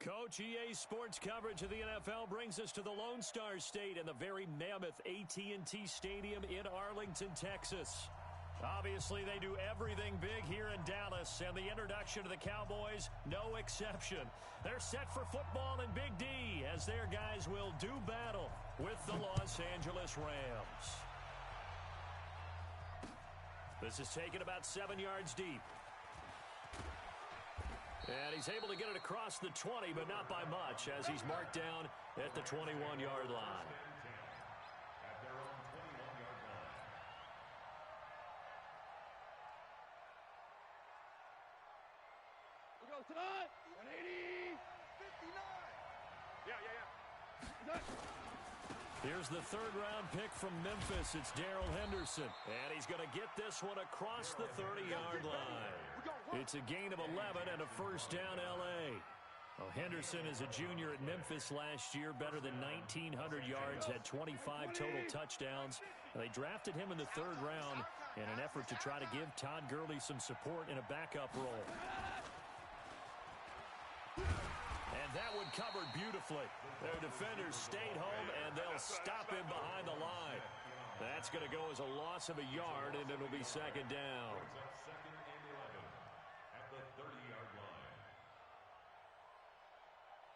Coach, EA Sports coverage of the NFL brings us to the Lone Star State and the very mammoth AT&T Stadium in Arlington, Texas. Obviously, they do everything big here in Dallas, and the introduction to the Cowboys, no exception. They're set for football in Big D as their guys will do battle with the Los Angeles Rams. This is taken about 7 yards deep. And he's able to get it across the 20, but not by much, as he's marked down at the 21-yard line. At their own 21-yard line. We go, Todd! 180! 59! Yeah. Here's the third-round pick from Memphis. It's Darrell Henderson. And he's going to get this one across the 30-yard line. It's a gain of 11 and a first down, L.A. Well, Henderson is a junior at Memphis last year, better than 1,900 yards, had 25 total touchdowns. They drafted him in the third round in an effort to try to give Todd Gurley some support in a backup role. And that one covered beautifully. Their defenders stayed home, and they'll stop him behind the line. That's going to go as a loss of a yard, and it'll be second down. Second and 11 at the 30-yard line.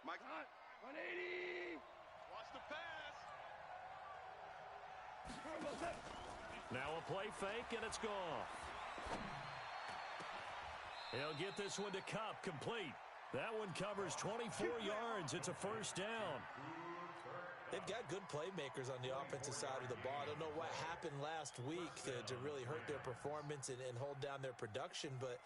Mike Hunt, 180. Watch the pass. Now a play fake, and it's gone. He'll get this one to Kupp, complete. That one covers 24 yards. It's a first down. They've got good playmakers on the offensive side of the ball. I don't know what happened last week to really hurt their performance and hold down their production, but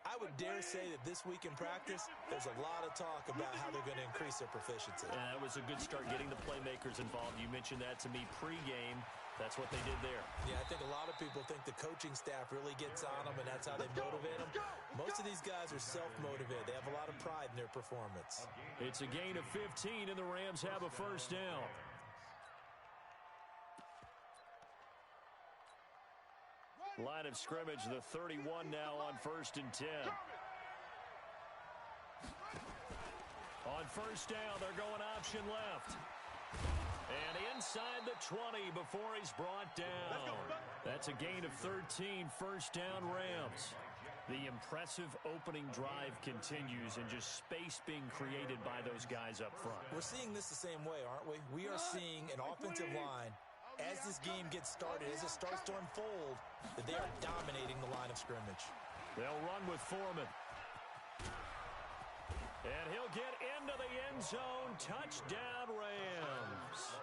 I would dare say that this week in practice, there's a lot of talk about how they're going to increase their proficiency. That was a good start getting the playmakers involved. You mentioned that to me pregame. That's what they did there. Yeah, I think a lot of people think the coaching staff really gets on them, and that's how they motivate them. Most of these guys are self-motivated. They have a lot of pride in their performance. It's a gain of 15, and the Rams have a first down. Line of scrimmage, the 31 now on 1st and 10. On first down, they're going option left. And inside the 20 before he's brought down. That's a gain of 13, first down Rams. The impressive opening drive continues and just space being created by those guys up front. We're seeing this the same way, aren't we? We are seeing an offensive line, as this game gets started, as it starts to unfold, that they are dominating the line of scrimmage. They'll run with Foreman. And he'll get into the end zone. Touchdown, Rams.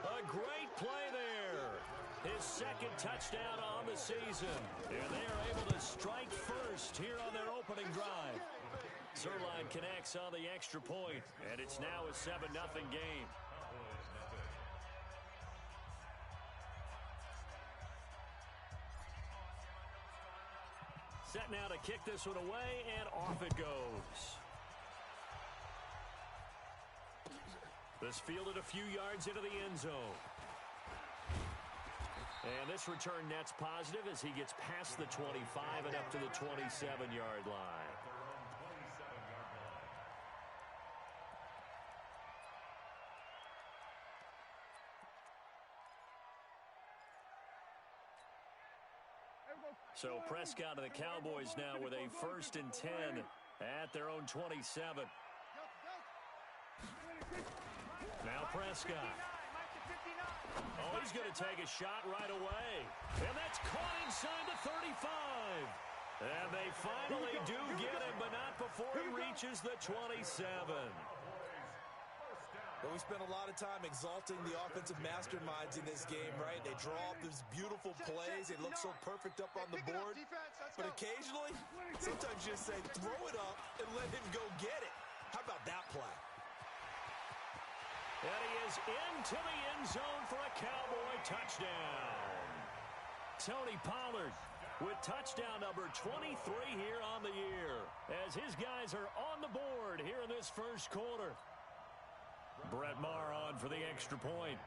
A great play there. His second touchdown on the season. And they are able to strike first here on their opening drive. Zuerlein connects on the extra point, and it's now a 7-0 game. Set now to kick this one away, and off it goes. This fielded a few yards into the end zone. And this return net's positive as he gets past the 25 and up to the 27-yard line. So Prescott and the Cowboys now with a 1st and 10 at their own 27. Now Prescott. Oh, he's going to take a shot right away. And that's caught inside the 35. And they finally do get him, but not before he reaches the 27. But we spent a lot of time exalting the offensive masterminds in this game, right? They draw up these beautiful plays. They look so perfect up on the board. But occasionally, sometimes you just say, throw it up and let him go get it. How about that play? And he is into the end zone for a Cowboy touchdown. Tony Pollard with touchdown number 23 here on the year, as his guys are on the board here in this first quarter. Brett Maher on for the extra point.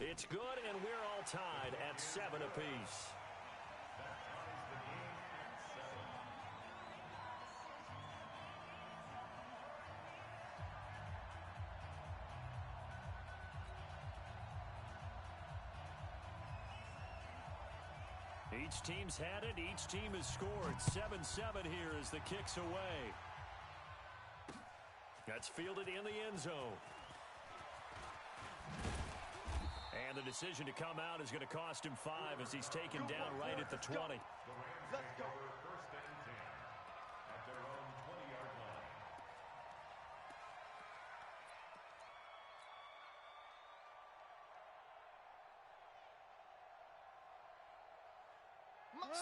It's good, and we're all tied at 7 apiece. Each team's had it. Each team has scored. 7-7 here as the kick's away. That's fielded in the end zone. And the decision to come out is going to cost him 5 as he's taken down right at the 20. Let's go. First and 10 at their own 20-yard line.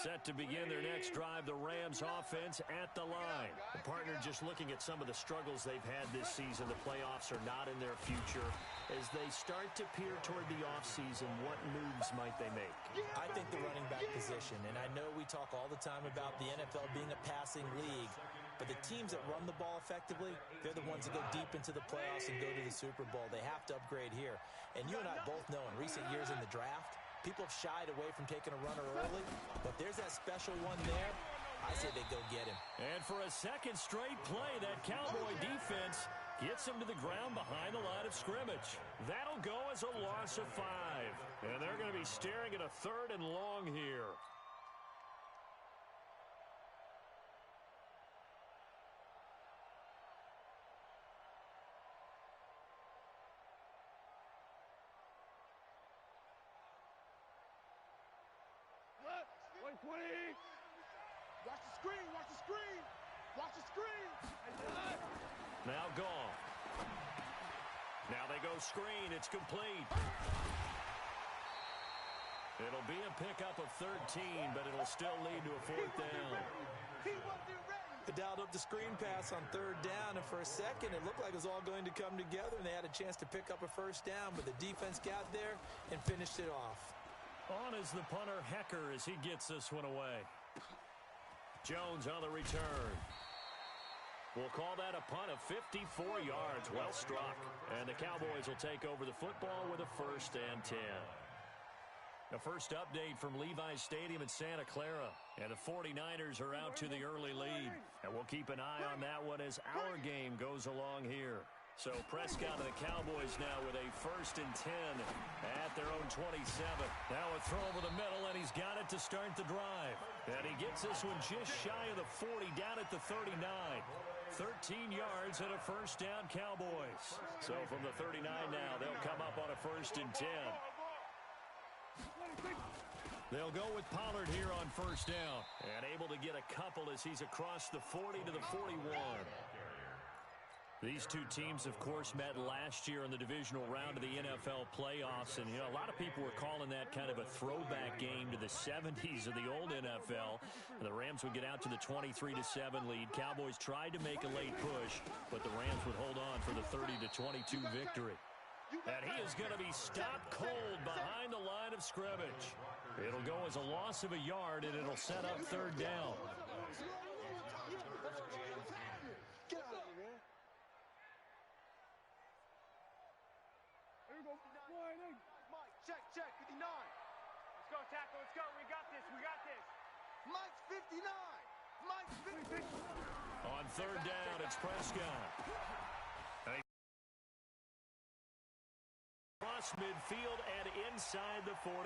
Set to begin their next drive, the Rams offense at the line. The partner just looking at some of the struggles they've had this season. The playoffs are not in their future. As they start to peer toward the offseason, what moves might they make? I think the running back position, and I know we talk all the time about the NFL being a passing league, but the teams that run the ball effectively, they're the ones that go deep into the playoffs and go to the Super Bowl. They have to upgrade here. And you and I both know in recent years in the draft, people have shied away from taking a runner early, but there's that special one there. I say they go get him. And for a second straight play, that Cowboy defense gets him to the ground behind the line of scrimmage. That'll go as a loss of 5. And they're going to be staring at a 3rd and long here. Watch the screen, watch the screen, watch the screen. Now gone. Now they go screen. It's complete. It'll be a pickup of 13, but it'll still lead to a 4th down. They dialed up the screen pass on 3rd down, and for a second it looked like it was all going to come together, and they had a chance to pick up a 1st down, but the defense got there and finished it off. On is the punter, Hecker, as he gets this one away. Jones on the return. We'll call that a punt of 54 yards. Well struck. And the Cowboys will take over the football with a 1st and 10. The first update from Levi's Stadium in Santa Clara. And the 49ers are out to the early lead. And we'll keep an eye on that one as our game goes along here. So Prescott and the Cowboys now with a 1st and 10 at their own 27. Now a throw over the middle, and he's got it to start the drive. And he gets this one just shy of the 40, down at the 39. 13 yards and a 1st down, Cowboys. So from the 39 now, they'll come up on a 1st and 10. They'll go with Pollard here on 1st down. And able to get a couple as he's across the 40 to the 41. These two teams, of course, met last year in the divisional round of the NFL playoffs. And, you know, a lot of people were calling that kind of a throwback game to the 70s of the old NFL. And the Rams would get out to the 23-7 lead. Cowboys tried to make a late push, but the Rams would hold on for the 30-22 victory. And he is going to be stopped cold behind the line of scrimmage. It'll go as a loss of a yard, and it'll set up 3rd down. Check, 59. Let's go, tackle, let's go. We got this, we got this. Mike's 59. Mike's 50. On 3rd down, it's Prescott. Across midfield and inside the 45.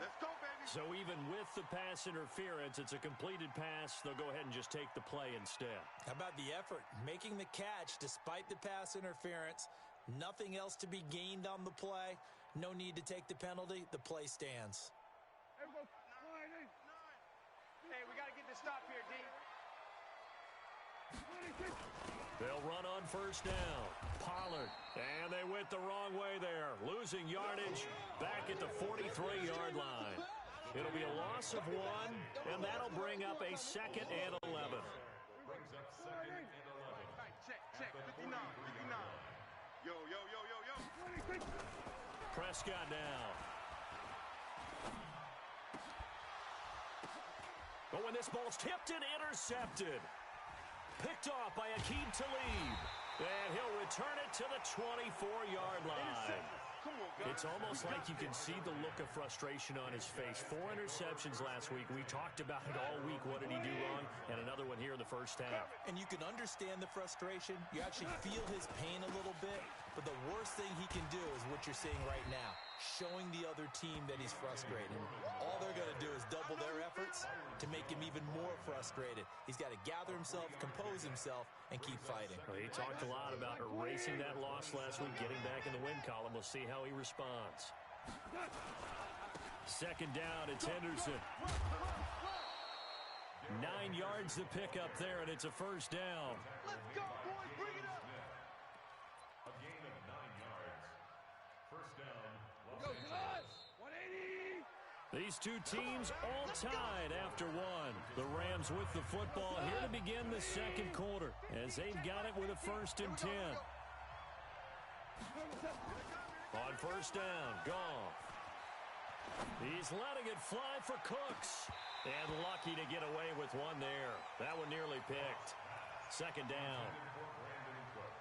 Let's go, baby. So even with the pass interference, it's a completed pass. They'll go ahead and just take the play instead. How about the effort? Making the catch despite the pass interference. Nothing else to be gained on the play. No need to take the penalty. The play stands. Hey, we got to get this stop here, D. They'll run on 1st down. Pollard. And they went the wrong way there. Losing yardage back at the 43-yard line. It'll be a loss of 1, and that'll bring up a 2nd and 11. Brings up 2nd and 11. Right, check. 59. Yo. Prescott now. Oh, and this ball's tipped and intercepted. Picked off by Aqib Talib. And he'll return it to the 24-yard line. It's almost like you can see the look of frustration on his face. 4 interceptions last week. We talked about it all week. What did he do wrong? And another one here in the first half. And you can understand the frustration. You actually feel his pain a little bit. But the worst thing he can do is what you're seeing right now, showing the other team that he's frustrated. All they're going to do is double their efforts to make him even more frustrated. He's got to gather himself, compose himself, and keep fighting. Well, he talked a lot about erasing that loss last week, getting back in the win column. We'll see how he responds. Second down, it's Henderson. 9 yards to pick up there, and it's a first down. Let's go, boys. Bring it up. A gain of 9 yards. First down. Go, us. 180. These two teams all tied after one. The Rams with the football here to begin the second quarter as they've got it with a 1st and 10. On first down, Goff. He's letting it fly for Cooks. And lucky to get away with one there. That one nearly picked. Second down.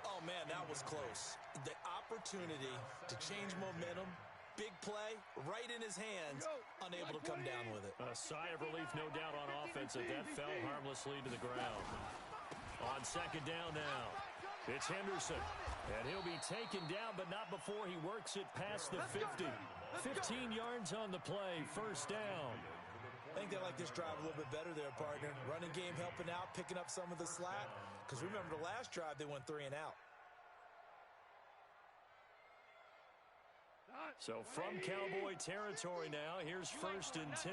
Oh, man, that was close. The opportunity to change momentum, big play, right in his hands, unable to come down with it. A sigh of relief, no doubt, on offense that fell harmlessly to the ground. On second down now, it's Henderson. And he'll be taken down, but not before he works it past the 50. 15 yards on the play, first down. I think they like this drive a little bit better there, partner. Running game helping out, picking up some of the slack. Because remember, the last drive, they went 3 and out. So from Cowboy territory now, here's 1st and 10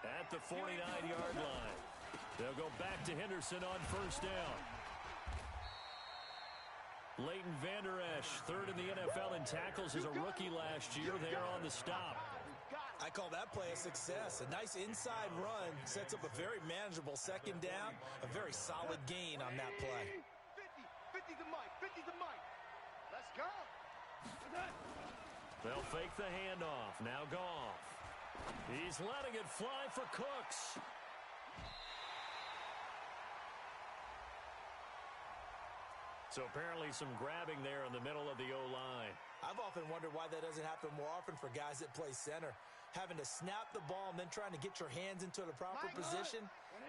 at the 49-yard line. They'll go back to Henderson on first down. Leighton Vander Esch, 3rd in the NFL in tackles as a rookie last year. There on the stop. I call that play a success. A nice inside run sets up a very manageable second down. A very solid gain on that play. 50 to Mike. 50 to Mike. Let's go. They'll fake the handoff. Now Goff. He's letting it fly for Cooks. So apparently some grabbing there in the middle of the O-line. I've often wondered why that doesn't happen more often for guys that play center. Having to snap the ball and then trying to get your hands into the proper position,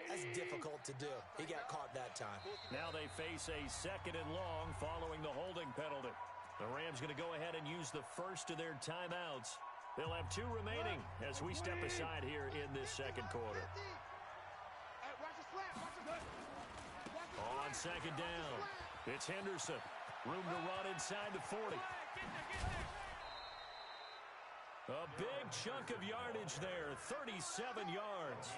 that's difficult to do. He got caught that time. Now they face a 2nd and long following the holding penalty. The Rams going to go ahead and use the first of their timeouts. They'll have 2 remaining as we step aside here in this second quarter. On second down, it's Henderson. Room to run inside the 40. A big chunk of yardage there, 37 yards.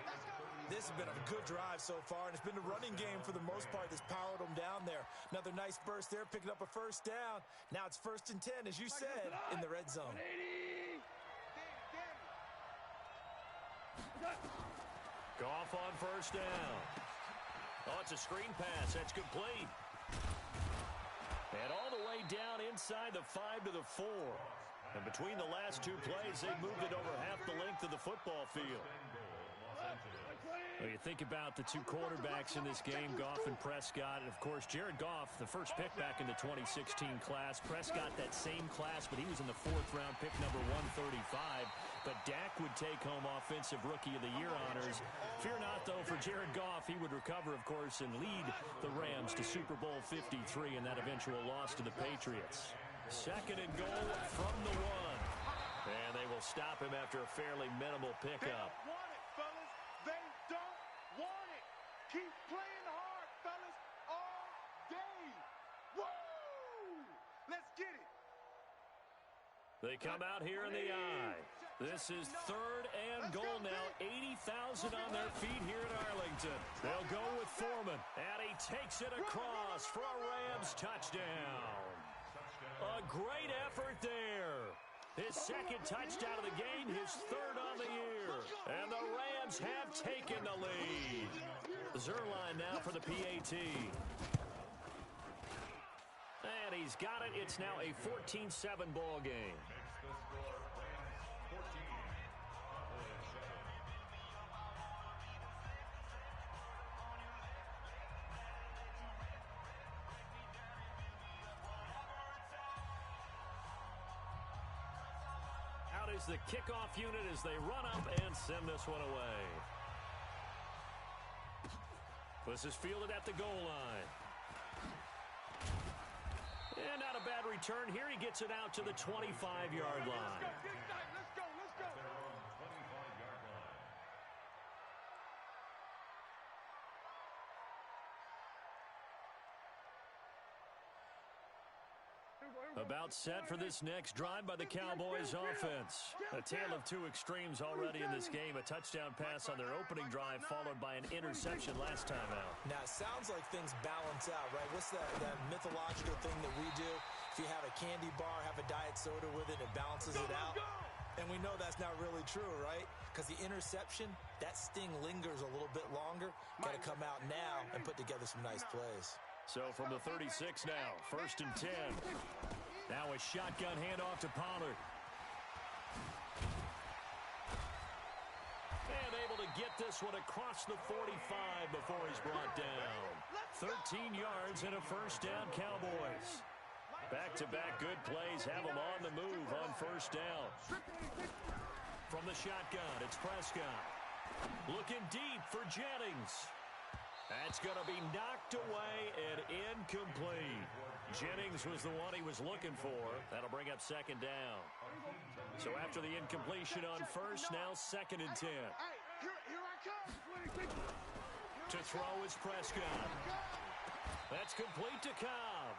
This has been a good drive so far, and it's been the running game for the most part that's powered them down there. Another nice burst there, picking up a first down. Now it's 1st and 10, as you said, in the red zone. Goff on first down. Oh, it's a screen pass. That's complete. And all the way down inside the 5 to the 4. And between the last 2 plays, they moved it over half the length of the football field. Well, you think about the 2 quarterbacks in this game, Goff and Prescott. And, of course, Jared Goff, the first pick back in the 2016 class. Prescott, that same class, but he was in the 4th round, pick number 135. But Dak would take home Offensive Rookie of the Year honors. Fear not, though, for Jared Goff. He would recover, of course, and lead the Rams to Super Bowl 53 and that eventual loss to the Patriots. 2nd and goal from the 1. And they will stop him after a fairly minimal pickup. They don't want it. Keep playing hard, fellas, all day. Woo! Let's get it. They come out here in the eye. This is 3rd and goal now. 80,000 on their feet here at Arlington. They'll go with Foreman. And he takes it across for a Rams touchdown. A great effort there. His 2nd touchdown of the game, his 3rd on the year. And the Rams have taken the lead. Zuerlein now for the PAT. And he's got it. It's now a 14-7 ball game. is the kickoff unit as they run up and send this one away. This is fielded at the goal line. And not a bad return here. He gets it out to the 25-yard line. Let's go. About set for this next drive by the Cowboys offense. A tale of two extremes already in this game. A touchdown pass on their opening drive followed by an interception last time out. Now, it sounds like things balance out, right? What's that mythological thing that we do? If you have a candy bar, have a diet soda with it, it balances it out. And we know that's not really true, right? Because the interception, that sting lingers a little bit longer. Got to come out now and put together some nice plays. So from the 36 now, 1st and 10. Now a shotgun handoff to Pollard. And able to get this one across the 45 before he's brought down. 13 yards and a first down, Cowboys. Back-to-back good plays have them on the move on first down. From the shotgun, it's Prescott. Looking deep for Jennings. That's going to be knocked away and incomplete. Jennings was the one he was looking for. That'll bring up second down. So after the incompletion on first, now 2nd and 10. Here I come. To throw is Prescott. That's complete to Cobb.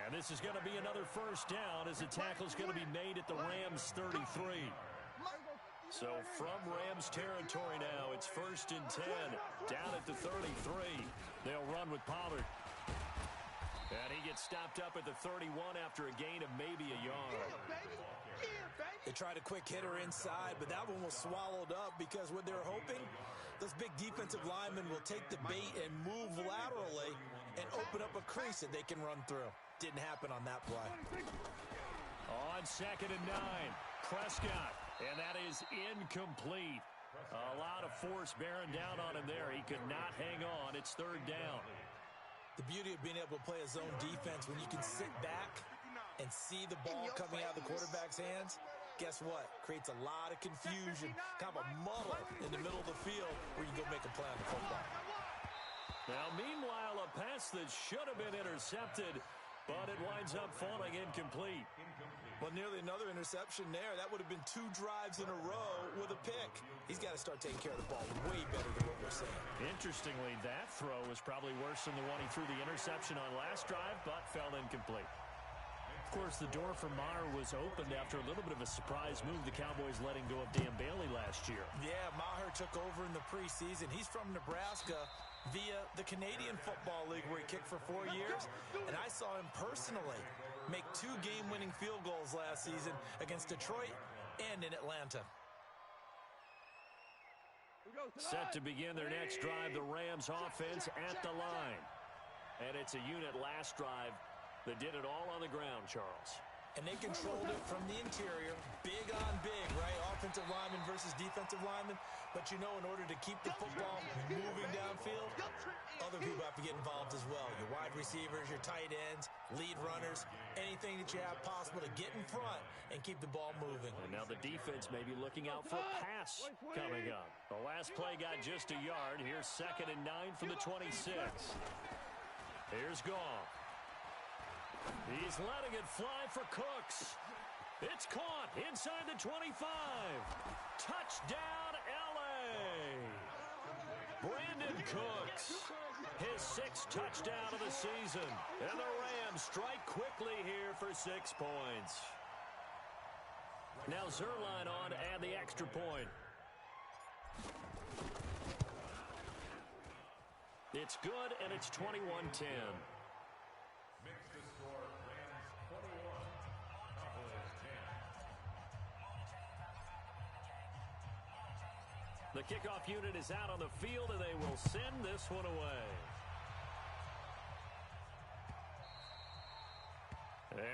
And this is going to be another first down as the tackle's going to be made at the Rams 33. So from Rams territory now, it's 1st and 10, down at the 33. They'll run with Pollard. And he gets stopped up at the 31 after a gain of maybe a yard. They tried a quick hitter inside, but that one was swallowed up because what they're hoping, those big defensive linemen will take the bait and move laterally and open up a crease that they can run through. Didn't happen on that play. On 2nd and 9, Prescott. And that is incomplete. A lot of force bearing down on him there. He could not hang on. It's 3rd down. The beauty of being able to play a zone defense when you can sit back and see the ball coming out of the quarterback's hands, guess what? Creates a lot of confusion, kind of a muddle in the middle of the field where you go make a play on the football. Now, meanwhile, a pass that should have been intercepted, but it winds up falling incomplete. Well, nearly another interception there. That would have been 2 drives in a row with a pick. He's got to start taking care of the ball way better than what we're seeing. Interestingly, that throw was probably worse than the one he threw the interception on last drive, but fell incomplete. Of course, the door for Maher was opened after a little bit of a surprise move. The Cowboys letting go of Dan Bailey last year. Yeah, Maher took over in the preseason. He's from Nebraska via the Canadian Football League where he kicked for 4 years. And I saw him personally make 2 game-winning field goals last season against Detroit and in Atlanta. Set to begin their next drive, the Rams offense at the line. And it's a unit last drive that did it all on the ground, Charles. And they controlled it from the interior, big on big, right? Offensive lineman versus defensive lineman. But you know, in order to keep the football moving downfield, other people have to get involved as well. Your wide receivers, your tight ends, lead runners, anything that you have possible to get in front and keep the ball moving. And now the defense may be looking out for a pass coming up. The last play got just a yard. Here's 2nd and 9 from the 26. Here's Goff. He's letting it fly for Cooks. It's caught inside the 25. Touchdown, L.A. Brandon Cooks, his 6th touchdown of the season. And the Rams strike quickly here for 6 points. Now Zuerlein on to add the extra point. It's good, and it's 21-10. The kickoff unit is out on the field, and they will send this one away.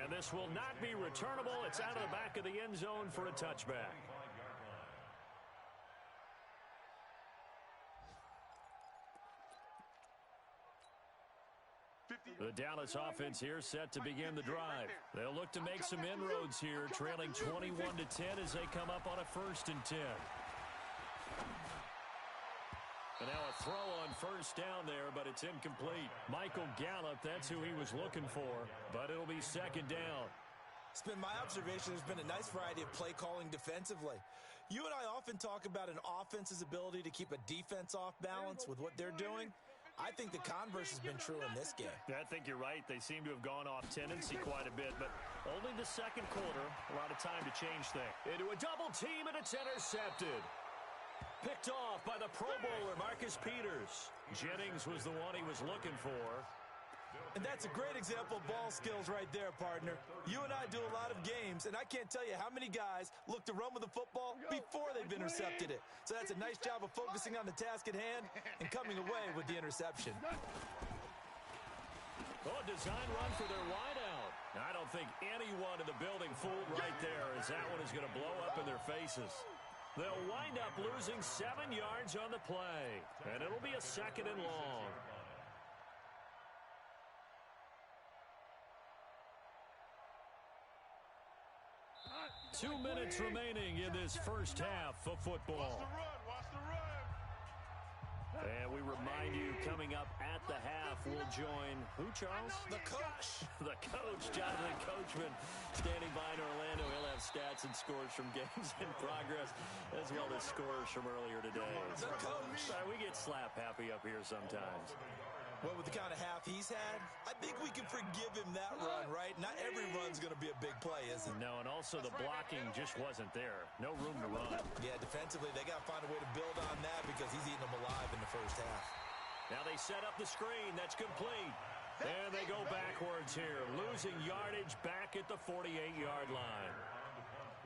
And this will not be returnable. It's out of the back of the end zone for a touchback. The Dallas offense here set to begin the drive. They'll look to make some inroads here, trailing 21-10 as they come up on a 1st and 10. And now a throw on 1st down there, but it's incomplete. Michael Gallup, that's who he was looking for, but it'll be 2nd down. It's been my observation there's been a nice variety of play calling defensively. You and I often talk about an offense's ability to keep a defense off balance with what they're doing. I think the converse has been true in this game. I think you're right. They seem to have gone off tendency quite a bit, but only the 2nd quarter. A lot of time to change things. Into a double team, and it's intercepted. Picked off by the Pro Bowler, Marcus Peters. Jennings was the one he was looking for. And that's a great example of ball skills right there, partner. You and I do a lot of games, and I can't tell you how many guys look to run with the football before they've intercepted it. So that's a nice job of focusing on the task at hand and coming away with the interception. Oh, design run for their wideout. I don't think anyone in the building fooled right there, as that one is going to blow up in their faces. They'll wind up losing 7 yards on the play, and it'll be a 2nd and long. 2 minutes remaining in this 1st half of football. Watch the run. And we remind you, coming up at the half, we'll join who, Charles? The coach. The coach, Jonathan Coachman, standing by in Orlando. He'll have stats and scores from games in progress, as well as scores from earlier today. The coach. We get slap happy up here sometimes. Well, with the kind of half he's had, I think we can forgive him that run, right? Not every run's going to be a big play, is it? No, and also the blocking just wasn't there. No room to run. Yeah, defensively, they got to find a way to build on that because he's eating them alive in the 1st half. Now they set up the screen. That's complete. And they go backwards here, losing yardage back at the 48-yard line.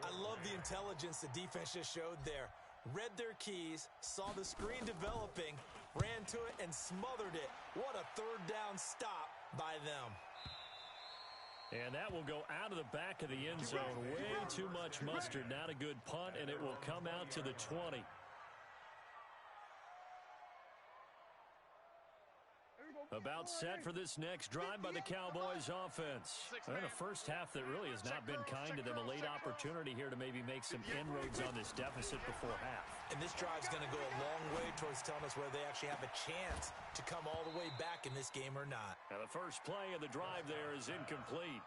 I love the intelligence the defense just showed there. Read their keys, saw the screen developing, ran to it, and smothered it. What a 3rd down stop by them. And that will go out of the back of the end zone. Way too much mustard. Not a good punt, and it will come out to the 20. About set for this next drive by the Cowboys offense. And a 1st half that really has not been kind to them. A late opportunity here to maybe make some inroads on this deficit before half. And this drive's going to go a long way towards telling us whether they actually have a chance to come all the way back in this game or not. Now the first play of the drive there is incomplete.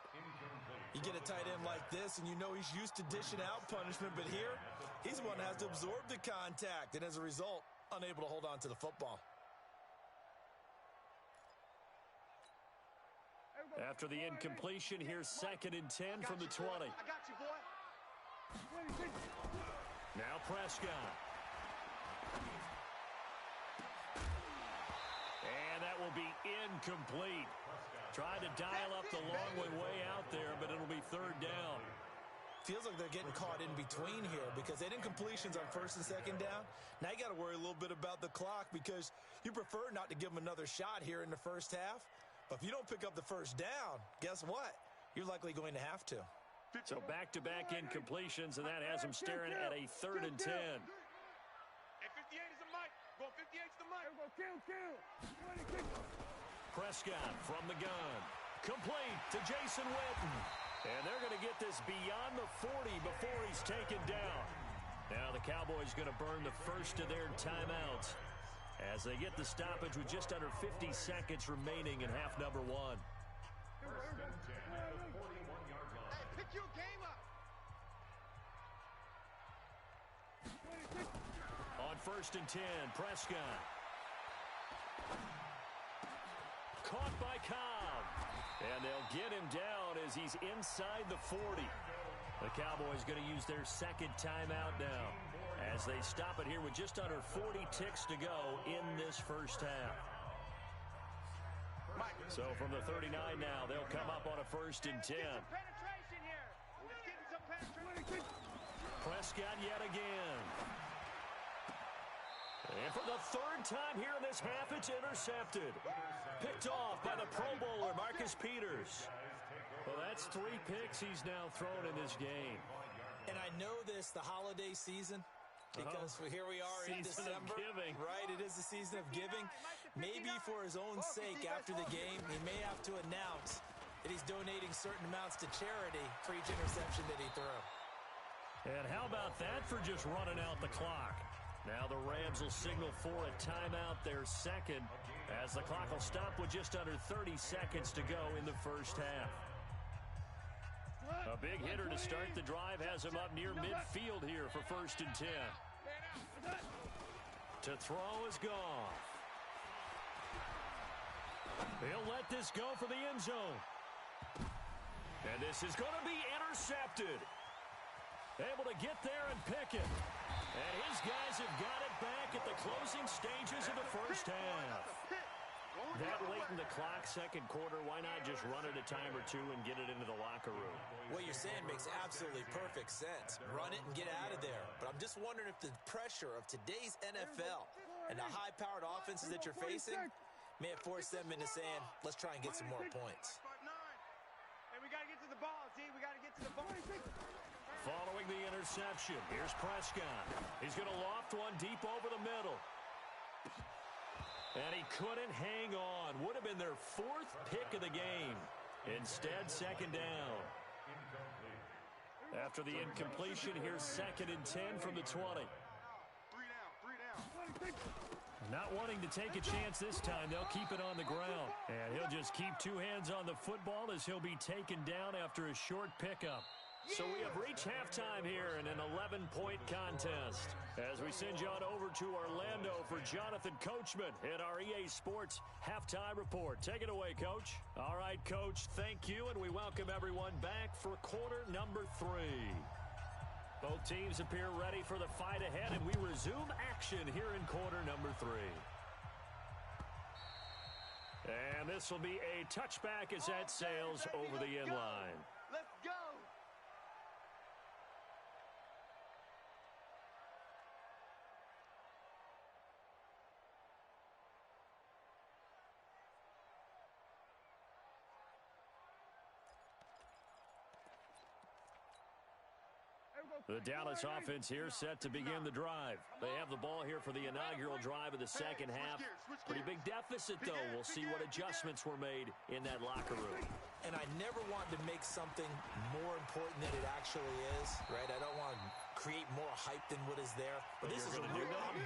You get a tight end like this, and you know he's used to dishing out punishment, but here, he's the one that has to absorb the contact, and as a result, unable to hold on to the football. After the incompletion, here's 2nd and 10 from the 20. I got you, boy. Now Prescott. And that will be incomplete. Tried to dial up the long way out there, but it'll be 3rd down. Feels like they're getting caught in between here because they did incompletions on 1st and 2nd down. Now you got to worry a little bit about the clock because you prefer not to give them another shot here in the 1st half. But if you don't pick up the 1st down, guess what? You're likely going to have to. So back-to-back incompletions, and that has them staring at a 3rd and 10. Hey, 58 is the mic. Go 58's the mic. Prescott from the gun. Complete to Jason Witten. And they're going to get this beyond the 40 before he's taken down. Now the Cowboys going to burn the first of their timeouts as they get the stoppage with just under 50 seconds remaining in half number 1. Hey, pick your game up. On 1st and 10, Prescott. Caught by Cobb. And they'll get him down as he's inside the 40. The Cowboys going to use their 2nd timeout now as they stop it here with just under 40 ticks to go in this 1st half. So from the 39 now, they'll come up on a 1st and 10. Penetration here. Let's get some penetration. Prescott yet again. And for the 3rd time here in this half, it's intercepted. Picked off by the Pro Bowler, Marcus Peters. Well, that's 3 picks he's now thrown in this game. And I know this, the holiday season, because here we are in December, of giving. right? It is the season of giving. Maybe for his own sake after the game, he may have to announce that he's donating certain amounts to charity for each interception that he threw. And how about that for just running out the clock? Now the Rams will signal for a timeout, their second, as the clock will stop with just under 30 seconds to go in the first half. A big hitter to start the drive has him up near midfield here for 1st and 10. To throw is Goff. He'll let this go for the end zone. And this is going to be intercepted. Able to get there and pick it. And his guys have got it back at the closing stages of the first half. That late in the clock, second quarter, why not just run it a time or two and get it into the locker room? What you're saying makes absolutely perfect sense. Run it and get out of there. But I'm just wondering if the pressure of today's NFL and the high-powered offenses that you're facing may have forced them into saying, let's try and get some more points. Hey, we got to get to the ball, Z. We got to get to the ball. Following the interception, here's Prescott. He's going to loft one deep over the middle. And he couldn't hang on. Would have been their 4th pick of the game. Instead, second down. After the incompletion, here's 2nd and 10 from the 20. 3 down. Not wanting to take a chance this time, they'll keep it on the ground. And he'll just keep 2 hands on the football as he'll be taken down after a short pickup. So we have reached halftime here in an 11-point contest. As we send you on over to Orlando for Jonathan Coachman at our EA Sports Halftime Report. Take it away, Coach. All right, Coach, thank you, and we welcome everyone back for quarter number 3. Both teams appear ready for the fight ahead, and we resume action here in quarter number 3. And this will be a touchback as that sails over the end line. Let's go. The Dallas offense here set to begin the drive. They have the ball here for the inaugural drive of the second half. Pretty big deficit, though. We'll see what adjustments were made in that locker room. And I never want to make something more important than it actually is, right? I don't want to create more hype than what is there. But this is I'm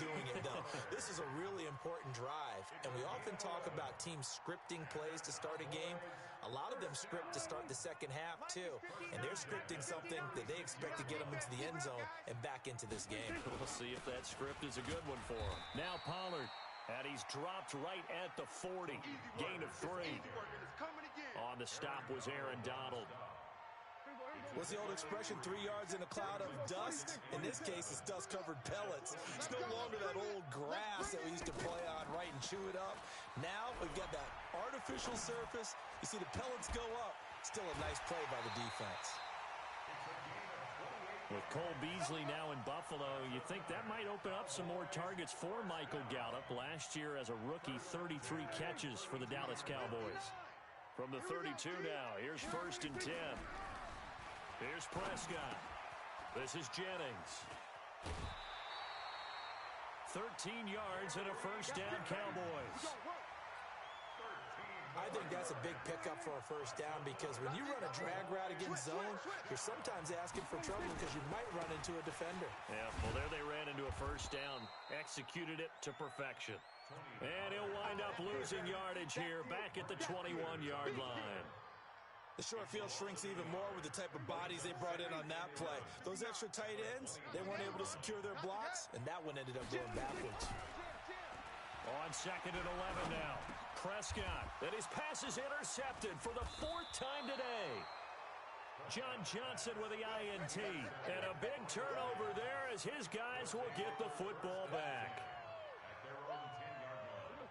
doing it, though. This is a really important drive. And we often talk about teams scripting plays to start a game. A lot of them script to start the second half, too. And they're scripting something that they expect to get them into the end zone and back into this game. We'll see if that script is a good one for him. Now Pollard. And he's dropped right at the 40. Gain of 3. On the stop was Aaron Donald. What's the old expression, 3 yards in a cloud of dust? In this case, it's dust-covered pellets. It's no longer that old grass that we used to play on, right, and chew it up. Now we've got that artificial surface. You see the pellets go up. Still a nice play by the defense. With Cole Beasley now in Buffalo, you think that might open up some more targets for Michael Gallup. Last year as a rookie, 33 catches for the Dallas Cowboys. From the 32 now, here's 1st and 10. Here's Prescott. This is Jennings. 13 yards and a first down, Cowboys. I think that's a big pickup for a first down because when you run a drag route against zone, you're sometimes asking for trouble because you might run into a defender. Yeah, well, there they ran into a first down. Executed it to perfection. And he'll wind up losing yardage here back at the 21-yard line. The short field shrinks even more with the type of bodies they brought in on that play. Those extra tight ends, they weren't able to secure their blocks, and that one ended up going backwards. On 2nd and 11 now. Prescott, and his pass is intercepted for the 4th time today. John Johnson with the INT. And a big turnover there as his guys will get the football back.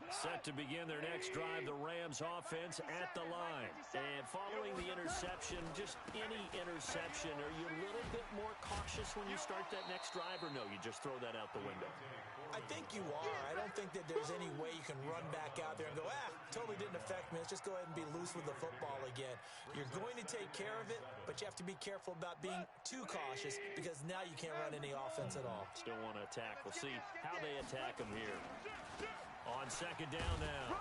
Set to begin their next drive, the Rams offense at the line. And following the interception, just any interception, are you a little bit more cautious when you start that next drive, or no, you just throw that out the window? I think you are. I don't think that there's any way you can run back out there and go, totally didn't affect me. Let's just go ahead and be loose with the football again. You're going to take care of it, but you have to be careful about being too cautious because now you can't run any offense at all. Still want to attack. We'll see how they attack them here. On second down now,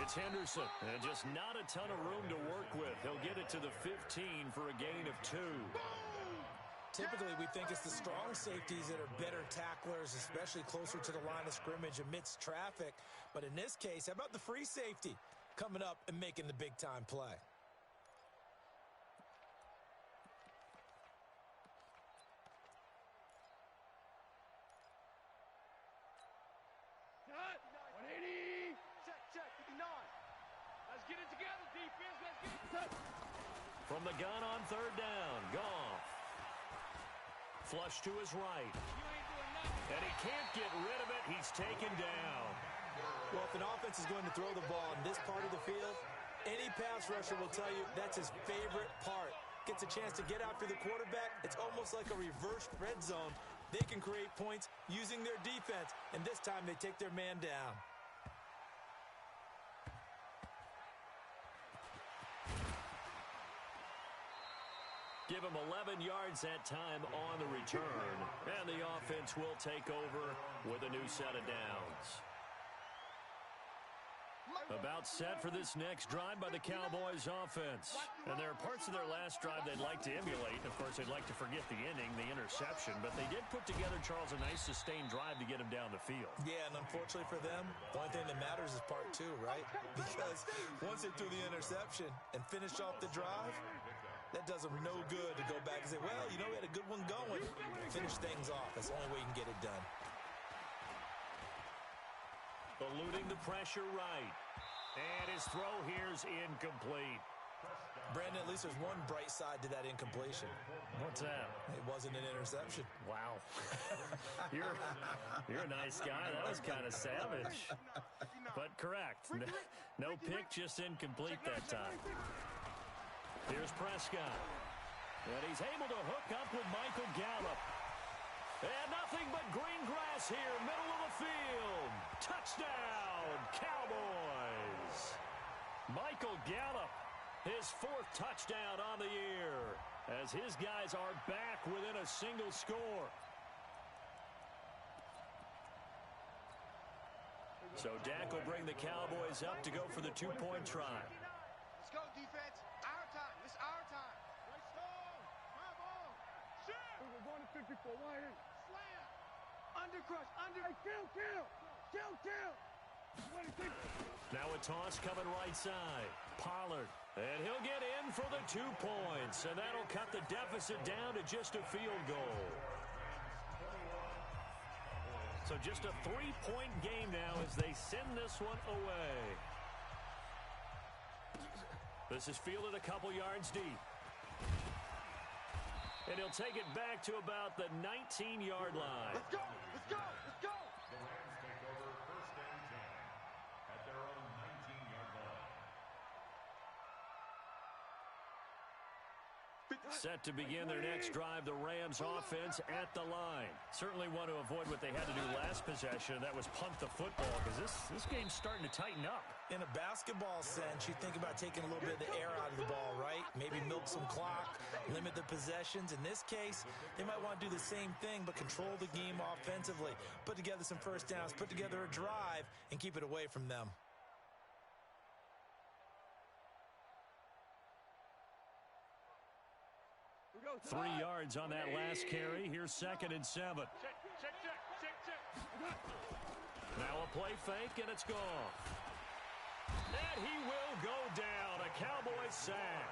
it's Henderson. And just not a ton of room to work with. He'll get it to the 15 for a gain of 2. Typically, we think it's the strong safeties that are better tacklers, especially closer to the line of scrimmage amidst traffic. But in this case, how about the free safety coming up and making the big-time play? From the gun on third down, Goff. Flush to his right. And he can't get rid of it. He's taken down. Well, if an offense is going to throw the ball in this part of the field, any pass rusher will tell you that's his favorite part. Gets a chance to get after the quarterback. It's almost like a reverse red zone. They can create points using their defense, and this time they take their man down. Give him 11 yards that time on the return. And the offense will take over with a new set of downs. About set for this next drive by the Cowboys offense. And there are parts of their last drive they'd like to emulate. Of course, they'd like to forget the inning, the interception. But they did put together, Charles, a nice sustained drive to get him down the field. Yeah, and unfortunately for them, the only thing that matters is part 2, right? Because once they threw the interception and finished off the drive, that does them no good to go back and say, well, you know, we had a good one going. Finish things off. That's the only way you can get it done. Eluding the pressure right. And his throw here's incomplete. Brandon, at least there's one bright side to that incompletion. What's that? It wasn't an interception. Wow. You're a nice guy. That was kind of savage. But correct. No pick, just incomplete that time. Here's Prescott. And he's able to hook up with Michael Gallup. And nothing but green grass here, middle of the field. Touchdown, Cowboys. Michael Gallup, his 4th touchdown on the year, as his guys are back within a single score. So Dak will bring the Cowboys up to go for the 2-point try. Let's go, defense. Our time. This is our time. Right strong. My ball. Shoot. We're going to 54. Wide. Slam. Under crush. Under. Hey, kill. Now a toss coming right side. Pollard. And he'll get in for the 2 points. And that'll cut the deficit down to just a field goal. So just a 3-point game now as they send this one away. This is fielded a couple yards deep. And he'll take it back to about the 19-yard line. Let's go. Let's go. Let's go. The Rams take over 1st and 10 at their own 19-yard line. Set to begin their next drive, the Rams offense at the line. Certainly want to avoid what they had to do last possession, and that was punt the football, because this game's starting to tighten up. In a basketball sense, you think about taking a little bit of the air out of the ball, right? Maybe milk some clock, limit the possessions. In this case, they might want to do the same thing, but control the game offensively. Put together some first downs, put together a drive, and keep it away from them. 3 yards on that last carry. Here's 2nd and 7. Now a play fake, and it's gone. And he will go down. A Cowboys sack.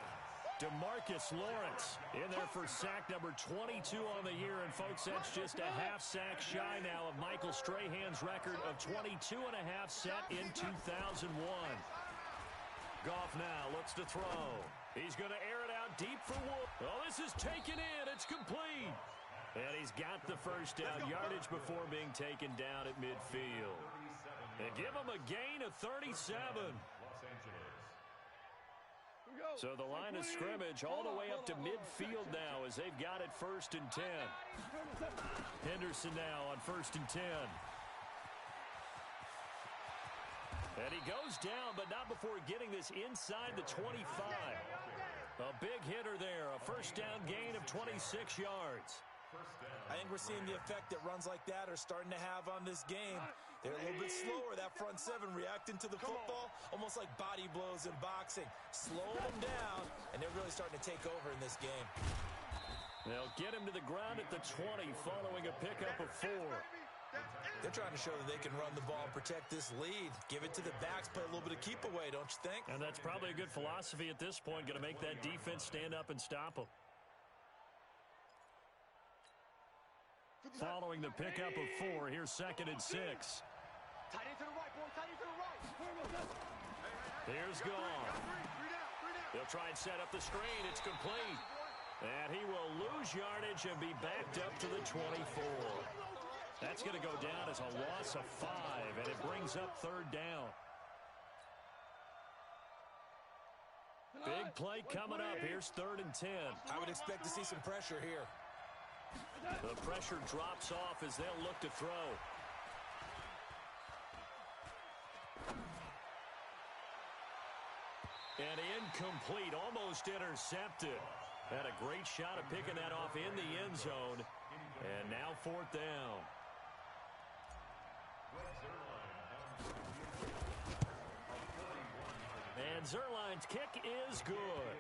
DeMarcus Lawrence in there for sack number 22 on the year. And, folks, that's just a half sack shy now of Michael Strahan's record of 22.5 set in 2001. Goff now looks to throw. He's going to air it out deep for Wolf. Oh, this is taken in. It's complete. And he's got the first down yardage before being taken down at midfield. And give him a gain of 37. So the line of scrimmage all the way up to midfield now as they've got it 1st and 10. Henderson now on 1st and 10. And he goes down, but not before getting this inside the 25. A big hitter there, a first down gain of 26 yards. I think we're seeing the effect that runs like that are starting to have on this game. They're a little bit slower, that front seven, reacting to the football, almost like body blows in boxing. Slow them down, and they're really starting to take over in this game. They'll get him to the ground at the 20 following a pickup of 4. They're trying to show that they can run the ball and protect this lead. Give it to the backs, play a little bit of keep away, don't you think? And that's probably a good philosophy at this point, going to make that defense stand up and stop them. Following the pickup of 4, here's 2nd and 6. Tight end to the right, boy. Tight end to the right. Here's Gone. They'll try and set up the screen. It's complete. And he will lose yardage and be backed up to the 24. That's going to go down as a loss of 5, and it brings up 3rd down. Big play coming up. Here's 3rd and 10. I would expect to see some pressure here. The pressure drops off as they'll look to throw. And incomplete, almost intercepted. Had a great shot of picking that off in the end zone. And now 4th down. And Zuerlein's kick is good.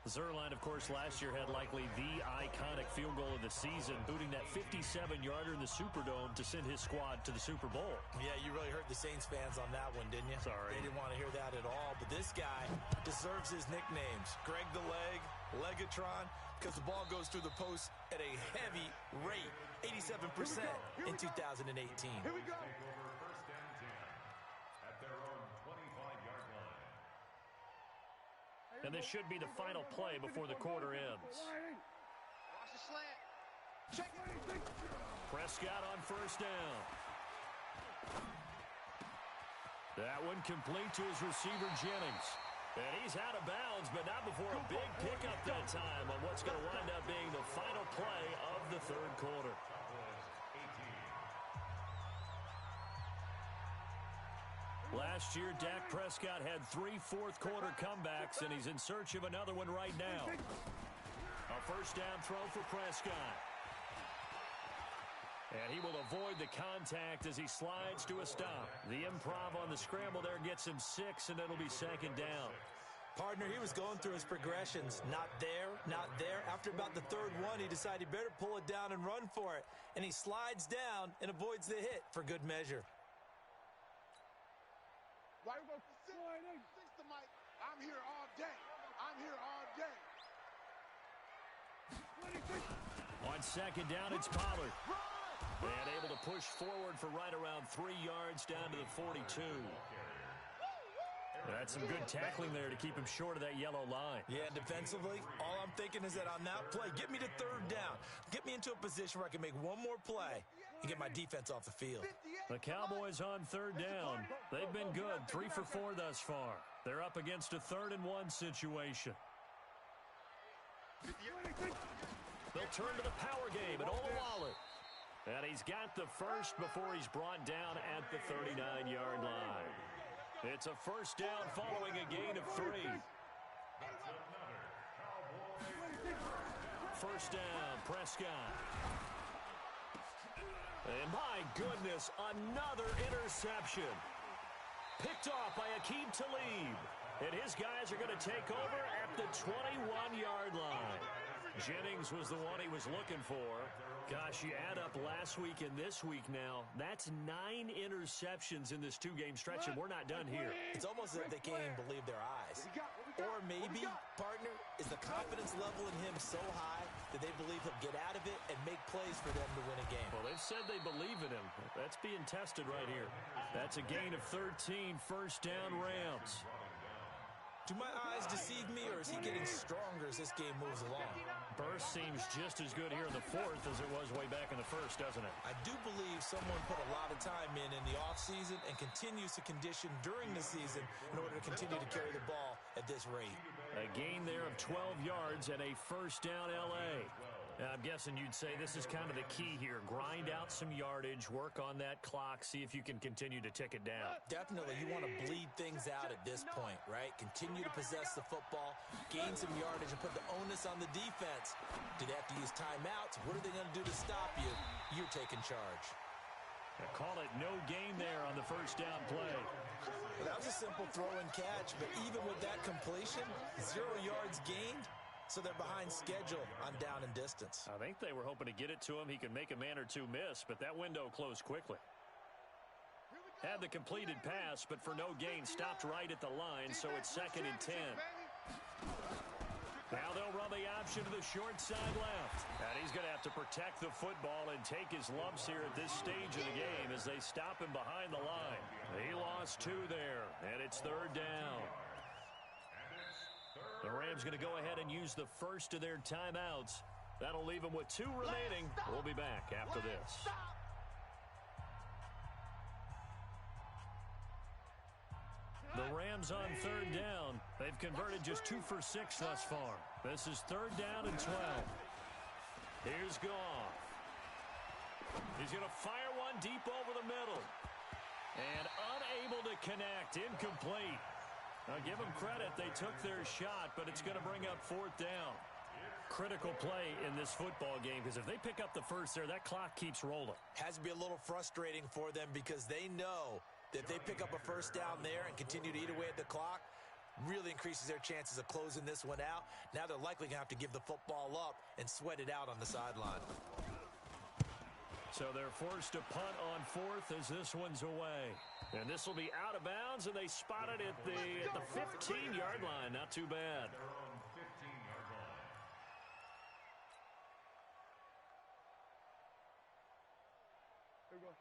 Zuerlein, of course, last year had likely the iconic field goal of the season, booting that 57-yarder in the Superdome to send his squad to the Super Bowl. Yeah, you really hurt the Saints fans on that one, didn't you? Sorry. They didn't want to hear that at all. But this guy deserves his nicknames. Greg the Leg, Legatron, because the ball goes through the post at a heavy rate, 87% in 2018. Here we go. And this should be the final play before the quarter ends. Watch the slant. Check it. Prescott on 1st down. That one complete to his receiver, Jennings. And he's out of bounds, but not before a big pickup that time on what's going to wind up being the final play of the 3rd quarter. Last year, Dak Prescott had 3 fourth-quarter comebacks, and he's in search of another one right now. A 1st down throw for Prescott. And he will avoid the contact as he slides to a stop. The improv on the scramble there gets him 6, and it'll be 2nd down. Partner, he was going through his progressions. Not there, not there. After about the 3rd one, he decided he better pull it down and run for it. And he slides down and avoids the hit for good measure. Right, fix the mic. I'm here all day. I'm here all day. On 2nd down, it's Pollard. And able to push forward for right around 3 yards down to the 42. That's some good tackling there to keep him short of that yellow line. Yeah, defensively, all I'm thinking is that on that play, get me to 3rd down. Get me into a position where I can make one more play and get my defense off the field. The Cowboys on 3rd down. They've been good, 3 for 4 thus far. They're up against a 3rd and 1 situation. They'll turn to the power game at Olawale. And he's got the first before he's brought down at the 39-yard line. It's a 1st down following a gain of 3. 1st down, Prescott. And my goodness, another interception. Picked off by Aqib Talib. And his guys are going to take over at the 21-yard line. Jennings was the one he was looking for. Gosh, you add up last week and this week now, that's 9 interceptions in this 2-game stretch, and we're not done here. It's almost as if they can't even believe their eyes. Or maybe, partner, is the confidence level in him so high that they believe he'll get out of it and make plays for them to win a game. Well, they've said they believe in him. That's being tested right here. That's a gain of 13, 1st down Rams. Do my eyes deceive me, or is he getting stronger as this game moves along? Burst seems just as good here in the 4th as it was way back in the 1st, doesn't it? I do believe someone put a lot of time in the offseason and continues to condition during the season in order to continue to carry the ball at this rate. A gain there of 12 yards and a 1st down L.A. I'm guessing you'd say this is kind of the key here. Grind out some yardage, work on that clock, see if you can continue to tick it down. Definitely, you want to bleed things out at this point, right? Continue to possess the football, gain some yardage, and put the onus on the defense. Do they have to use timeouts? What are they going to do to stop you? You're taking charge. Call it no gain there on the first down play. Well, that was a simple throw and catch, but even with that completion, 0 yards gained. So they're behind schedule on down and distance. I think they were hoping to get it to him. He could make a man or two miss, but that window closed quickly. Had the completed pass, but for no gain, stopped right at the line, so it's 2nd and 10. Now they'll run the option to the short side left. And he's going to have to protect the football and take his lumps here at this stage of the game as they stop him behind the line. He lost 2 there, and it's 3rd down. The Rams going to go ahead and use the first of their timeouts. That'll leave them with 2 remaining. We'll be back after this. The Rams on 3rd down. They've converted just 2 for 6 thus far. This is 3rd down and 12. Here's Goff. He's going to fire one deep over the middle. And unable to connect. Incomplete. Now, give them credit. They took their shot, but it's going to bring up 4th down. Critical play in this football game because if they pick up the first there, that clock keeps rolling. Has to be a little frustrating for them because they know that if they pick up a first down there and continue to eat away at the clock, really increases their chances of closing this one out. Now they're likely going to have to give the football up and sweat it out on the sideline. So they're forced to punt on 4th as this one's away. And this will be out of bounds, and they spot it at the 15-yard line. Not too bad.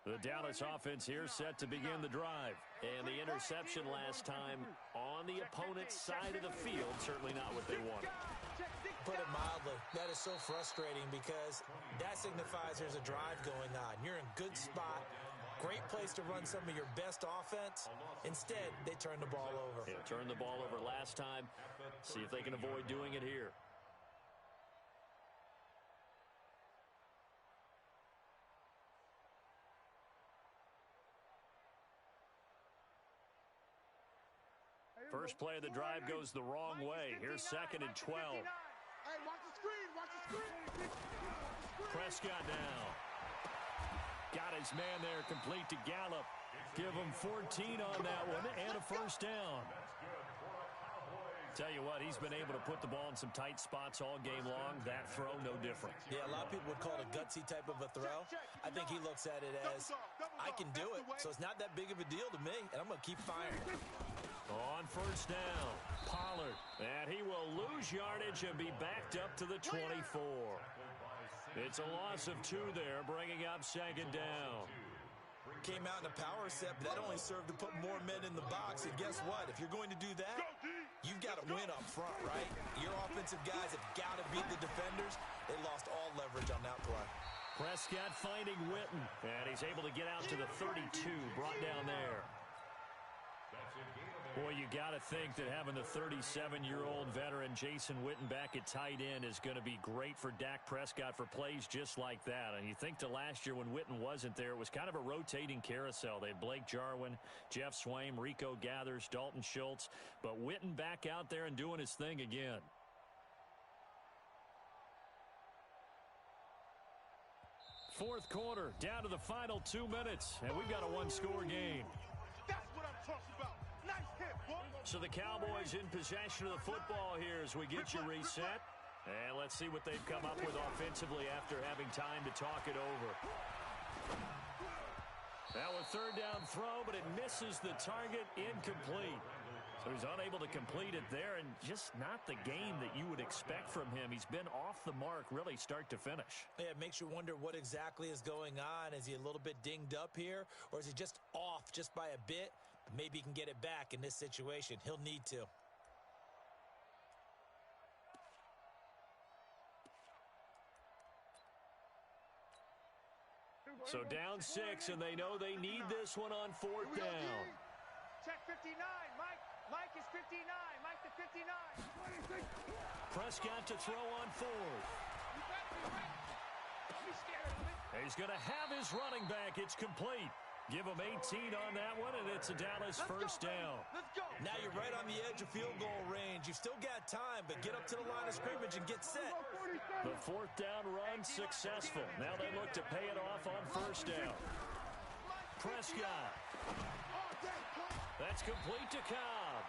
The Dallas offense here set to begin the drive. And the interception last time on the opponent's side of the field, certainly not what they wanted. Put it mildly, that is so frustrating because that signifies there's a drive going on. You're in good spot, great place to run some of your best offense. Instead, they turn the ball over. Yeah, turned the ball over last time. See if they can avoid doing it here. First play of the drive goes the wrong way. Here's 2nd and 12. Hey, watch the screen, watch the screen. Prescott now. Got his man there, complete to Gallup. Give him 14 on that one and a first down. Tell you what, he's been able to put the ball in some tight spots all game long. That throw, no different. Yeah, a lot of people would call it a gutsy type of a throw. I think he looks at it as, I can do it, so it's not that big of a deal to me, and I'm going to keep firing. On first down, Pollard. And he will lose yardage and be backed up to the 24. It's a loss of 2 there, bringing up 2nd down. Came out in a power set, but that only served to put more men in the box. And guess what? If you're going to do that, you've got to win up front, right? Your offensive guys have got to beat the defenders. They lost all leverage on that play. Prescott finding Witten, and he's able to get out to the 32, brought down there. Boy, you got to think that having the 37-year-old veteran Jason Witten back at tight end is going to be great for Dak Prescott for plays just like that. And you think to last year when Witten wasn't there, it was kind of a rotating carousel. They had Blake Jarwin, Jeff Swaim, Rico Gathers, Dalton Schultz. But Witten back out there and doing his thing again. Fourth quarter, down to the final 2 minutes. And we've got a one-score game. That's what I'm talking about. Nice hit, boy. So the Cowboys in possession of the football here as we get you reset. And let's see what they've come up with offensively after having time to talk it over. Now a 3rd down throw, but it misses the target, incomplete. So he's unable to complete it there, and just not the game that you would expect from him. He's been off the mark really start to finish. Yeah, it makes you wonder what exactly is going on. Is he a little bit dinged up here, or is he just off just by a bit? Maybe he can get it back in this situation. He'll need to. So down 6, and they know they need this one on 4th down. Check 59, Mike. Mike is 59. Mike to 59. Prescott to throw on 4th. He's going to have his running back. It's complete. Give him 18 on that one, and it's a Dallas first down. Now you're right on the edge of field goal range. You've still got time, but get up to the line of scrimmage and get set. The fourth down run successful. Now they look to pay it off on first down. Prescott. That's complete to Cobb.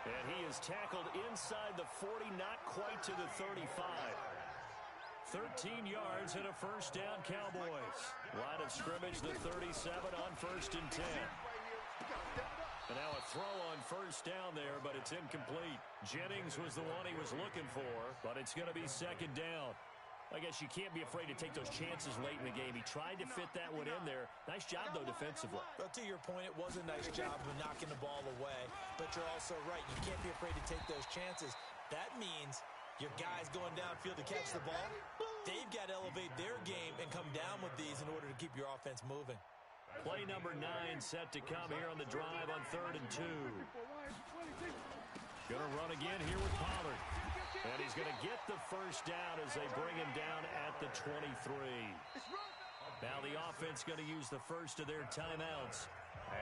And he is tackled inside the 40, not quite to the 35. 13 yards and a first down, Cowboys. Line of scrimmage, the 37 on 1st and 10. And now a throw on first down there, but it's incomplete. Jennings was the one he was looking for, but it's going to be second down. I guess you can't be afraid to take those chances late in the game. He tried to fit that one in there. Nice job, though, defensively. Well, to your point, it was a nice job of knocking the ball away. But you're also right. You can't be afraid to take those chances. That means your guys going downfield to catch the ball, they've got to elevate their game and come down with these in order to keep your offense moving. Play number 9 set to come here on the drive on 3rd and 2. Going to run again here with Pollard. And he's going to get the first down as they bring him down at the 23. Now the offense going to use the first of their timeouts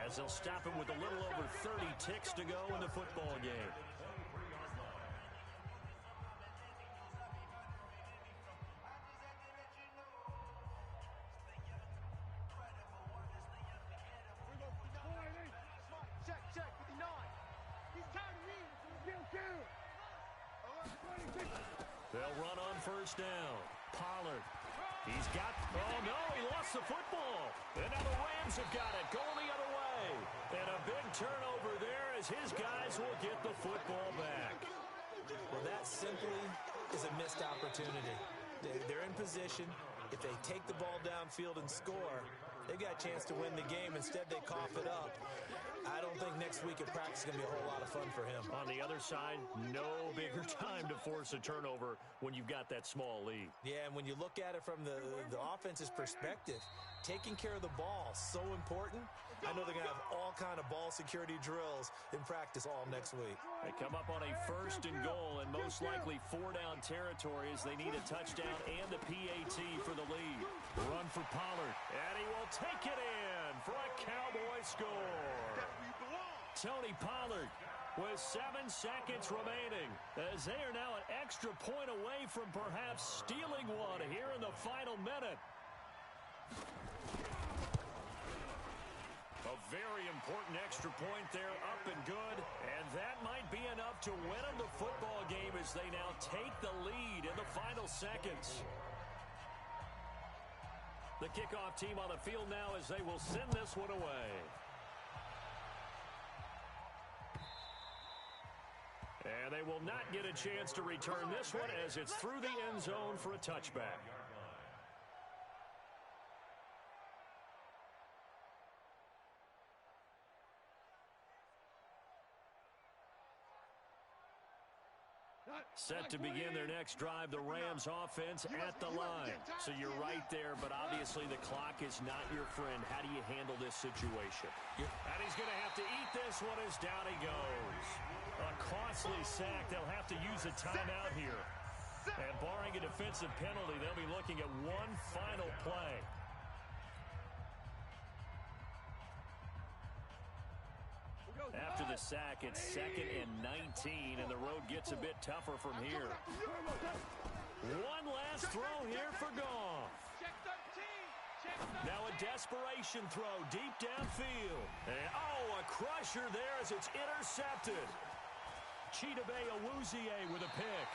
as they'll stop him with a little over 30 ticks to go in the football game. They'll run on first down. Pollard. He's got... Oh, no, he lost the football. And now the Rams have got it, going the other way. And a big turnover there as his guys will get the football back. Well, that simply is a missed opportunity. They're in position. If they take the ball downfield and score, they've got a chance to win the game. Instead, they cough it up. I don't think next week at practice is going to be a whole lot of fun for him. On the other side, no bigger time to force a turnover when you've got that small lead. Yeah, and when you look at it from the offense's perspective, taking care of the ball, so important. I know they're going to have all kind of ball security drills in practice all next week. They come up on a 1st and goal and most likely 4-down territory as they need a touchdown and a PAT for the lead. Run for Pollard, and he will take it in for a Cowboy score. Tony Pollard with 7 seconds remaining as they are now an extra point away from perhaps stealing one here in the final minute. A very important extra point there, up and good, and that might be enough to win them the football game as they now take the lead in the final seconds. The kickoff team on the field now as they will send this one away. And they will not get a chance to return this one as it's through the end zone for a touchback. Set to begin their next drive, the Rams offense at the line. So you're right there, but obviously the clock is not your friend. How do you handle this situation? And he's going to have to eat this one as down he goes. A costly sack. They'll have to use a timeout here. And barring a defensive penalty, they'll be looking at one final play. After the sack, it's 2nd and 19, and the road gets a bit tougher from here. One last throw here for Goff. Now a desperation throw deep downfield. And, oh, a crusher there as it's intercepted. Chidobe Awuzie with a pick.